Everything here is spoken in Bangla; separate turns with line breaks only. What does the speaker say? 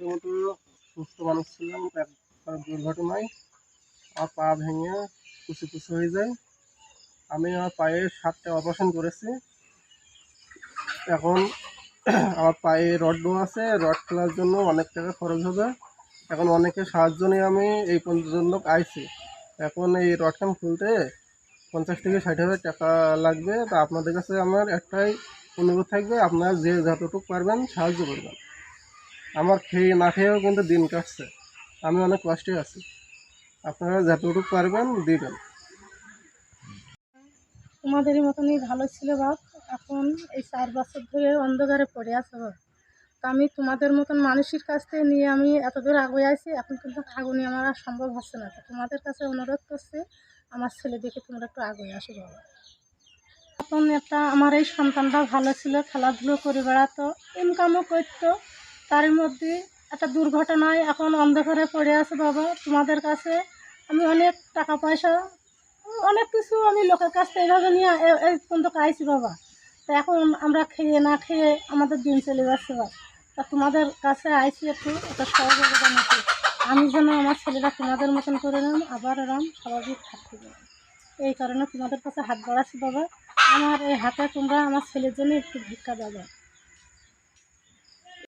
আপনাদের মতো সুস্থ মানুষ ছিলাম, একবার দুর্ঘটনায় আমার পা ভেঙে কুচি কুচি হয়ে যায়। আমি আমার পায়ের 7টা অপারেশন করেছি। এখন আমার পায়ে রড দেওয়া আছে, রড খোলার জন্য অনেক টাকা খরচ হবে। এখন অনেকের সাহায্য নিয়ে আমি এই পর্যন্ত আইছি। এখন এই রডখান খুলতে 50 থেকে 60 হাজার টাকা লাগবে। তা আপনাদের কাছে আমার একটাই অনুরোধ থাকবে, আপনারা যে যতটুকু পারবেন সাহায্য করবেন। আমার খেয়ে না খেয়েও কিন্তু দিন কাটছে, আমি অনেক কষ্টে আছি। আপনারা যতটুকু পারবেন দিবেন।
তোমাদেরই মতনই ভালো ছিল বাপ। এখন এই 4 বছর ধরে অন্ধকারে পড়ে আছে বাপ। তো আমি তোমাদের মতন মানুষের কাছ থেকে নিয়ে আমি এত দূর আগে আছি, এখন কিন্তু আগুনে আমার আর সম্ভব হচ্ছে না। তো তোমাদের কাছে অনুরোধ করছি, আমার ছেলে দেখে তোমরা একটু আগে আসো বাবা। এখন একটা আমার এই সন্তানটা ভালো ছিল, খেলাধুলো করে বেড়াতো, ইনকামও করতো। তার মধ্যে একটা দুর্ঘটনায় এখন অন্ধকারে পড়ে আছে বাবা। তোমাদের কাছে আমি অনেক টাকা পয়সা অনেক কিছু আমি লোকের কাছ থেকে এইভাবে নিয়ে এই পর্যন্ত খাইছি বাবা। তো এখন আমরা খেয়ে না খেয়ে আমাদের দিন চলে যাচ্ছে বাবা। তা তোমাদের কাছে আইসি একটু একটা সহযোগিতা নিতে, আমি যেন আমার ছেলেরা তোমাদের মতন করে নেন, আবার এরম স্বাভাবিক থাকতে পারে। এই কারণে তোমাদের কাছে হাত বাড়াচ্ছি বাবা। আমার এই হাতে তোমরা আমার ছেলের জন্য একটু ভিক্ষা দেবে।